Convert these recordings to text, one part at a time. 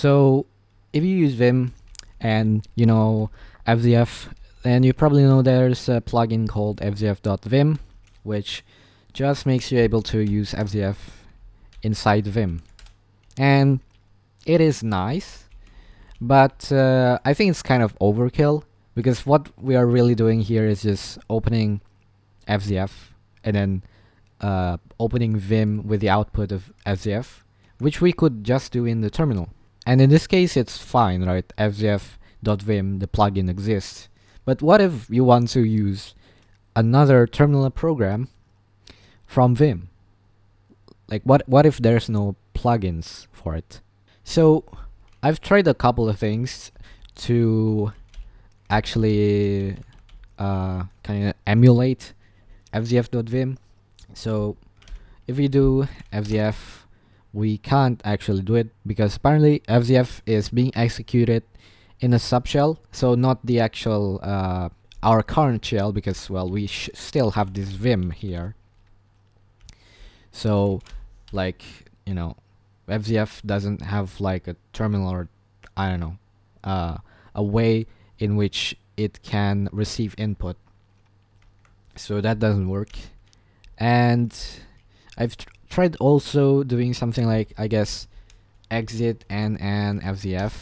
So if you use Vim and you know fzf, then you probably know there's a plugin called fzf.vim, which just makes you able to use fzf inside Vim. And it is nice, but I think it's kind of overkill, because what we are really doing here is just opening fzf and then opening Vim with the output of fzf, which we could just do in the terminal. And in this case, it's fine, right? fzf.vim, the plugin exists. But what if you want to use another terminal program from Vim? Like, what if there's no plugins for it? So I've tried a couple of things to actually kind of emulate fzf.vim. So if we do fzf, we can't actually do it because apparently fzf is being executed in a subshell, so not the actual our current shell, because well, we still have this Vim here. So like, you know, fzf doesn't have like a terminal, or I don't know, a way in which it can receive input, so that doesn't work. And I've tried also doing something like, I guess, exit and fzf.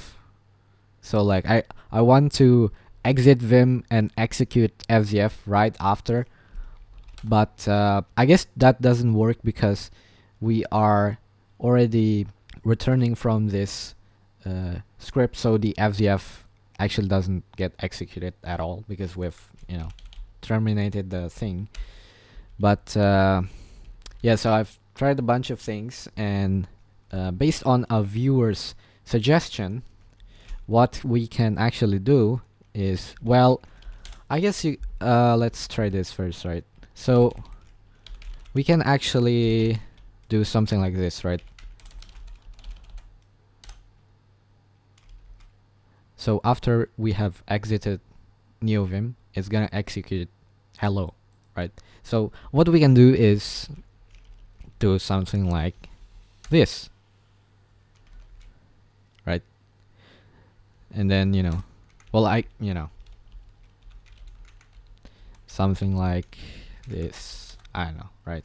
So like I want to exit Vim and execute fzf right after, but I guess that doesn't work because we are already returning from this script, so the fzf actually doesn't get executed at all because we've, you know, terminated the thing. But yeah, so I've tried a bunch of things, and based on a viewer's suggestion, what we can actually do is, well, I guess you let's try this first, right? So we can actually do something like this, right? So after we have exited NeoVim, it's gonna execute hello, right? So what we can do is do something like this, right? And then, you know, well, something like this, I don't know, right?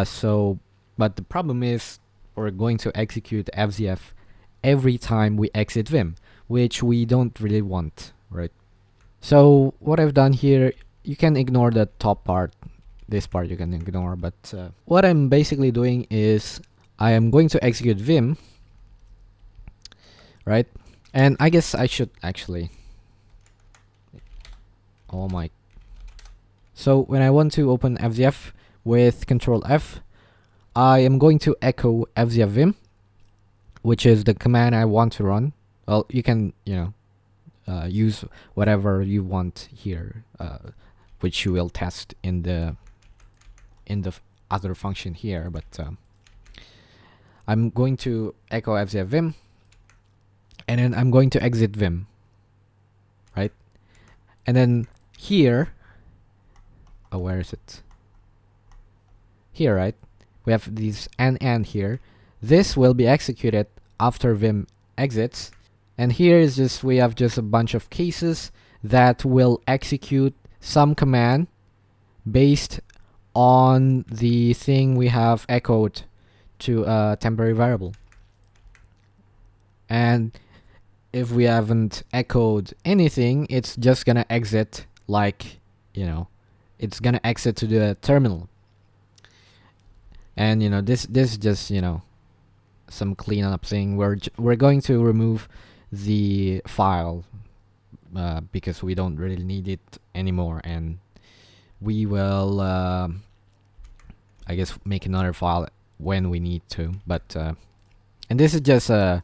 So, but the problem is we're going to execute fzf every time we exit Vim, which we don't really want, right? So what I've done here, you can ignore the top part. This part you can ignore, but what I'm basically doing is I am going to execute Vim, right? And I guess I should actually, oh my. So when I want to open fzf with Control F, I am going to echo fzf vim, which is the command I want to run. Well, you can, you know, use whatever you want here, which you will test in the other function here, but I'm going to echo fzf vim, and then I'm going to exit Vim, right? And then here, oh, where is it? Here, right? We have these and here. This will be executed after Vim exits, and here is just, we have just a bunch of cases that will execute some command based on the thing we have echoed to a temporary variable. And if we haven't echoed anything, it's just gonna exit, like, you know, it's gonna exit to the terminal. And you know, this is just, you know, some cleanup thing. We're going to remove the file because we don't really need it anymore, and we will I guess make another file when we need to. But and this is just a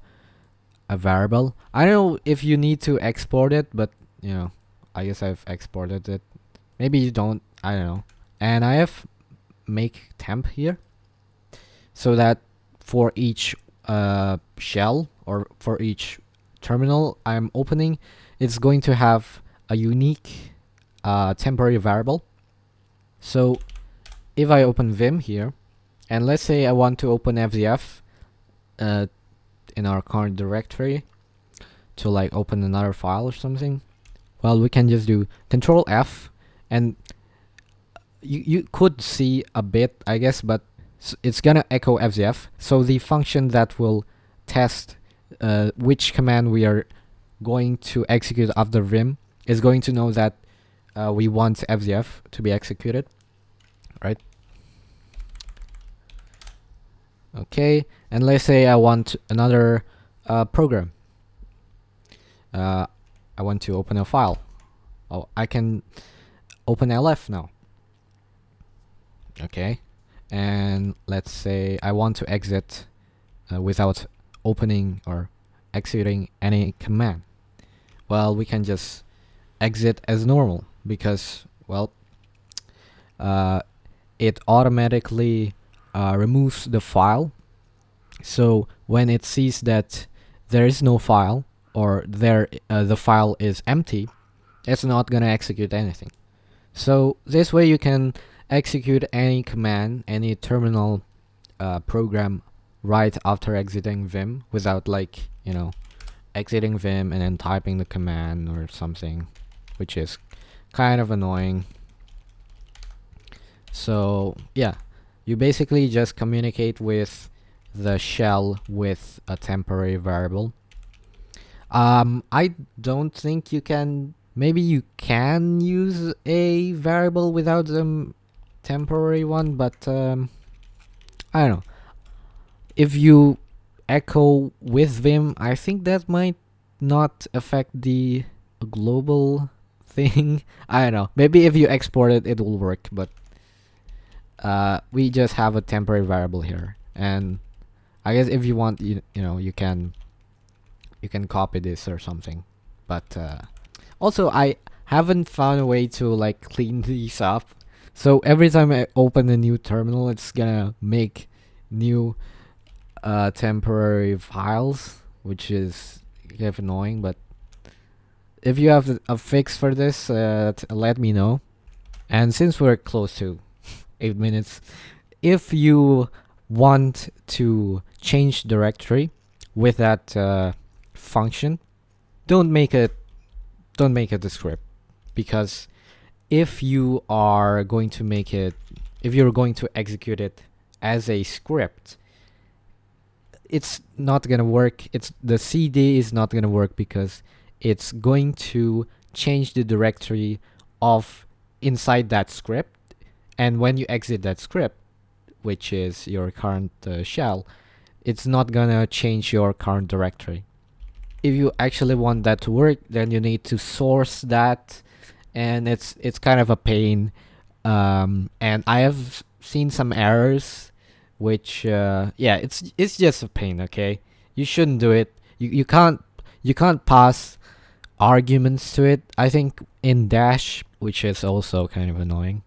variable. I don't know if you need to export it, but you know, I guess I've exported it. Maybe you don't, I don't know. And I have make temp here, so that for each shell, or for each terminal I'm opening, it's going to have a unique temporary variable. So if I open Vim here, and let's say I want to open fzf, in our current directory to like open another file or something, well, we can just do Control F, and you could see a bit, I guess, but it's gonna echo fzf. So the function that will test which command we are going to execute after vim is going to know that we want fzf to be executed, right? Okay, and let's say I want another program. I want to open a file. Oh, I can open lf now. Okay, and let's say I want to exit without opening or executing any command. Well, we can just exit as normal because, well, it automatically removes the file. So when it sees that there is no file, or the file is empty, it's not gonna execute anything. So this way you can execute any command, any terminal program right after exiting vim without, like, exiting vim and then typing the command or something, which is kind of annoying. So yeah, you basically just communicate with the shell with a temporary variable. I don't think you can. Maybe you can use a variable without a temporary one, but I don't know. If you echo with vim, I think that might not affect the global thing. I don't know. Maybe if you export it, it will work, but we just have a temporary variable here, and I guess if you want, you can copy this or something. But also, I haven't found a way to like clean these up. So every time I open a new terminal, it's gonna make new temporary files, which is kind of annoying. But if you have a fix for this, let me know. And since we're close to 8 minutes, if you want to change directory with that function, don't make it a script, because if you are going to make it, if you're going to execute it as a script, it's not gonna work. The cd is not gonna work because it's going to change the directory of inside that script, and when you exit that script, which is your current shell, it's not gonna change your current directory. If you actually want that to work, then you need to source that, and it's kind of a pain. And I have seen some errors, which yeah, it's just a pain. Okay, you shouldn't do it. You can't pass arguments to it, I think, in dash, which is also kind of annoying.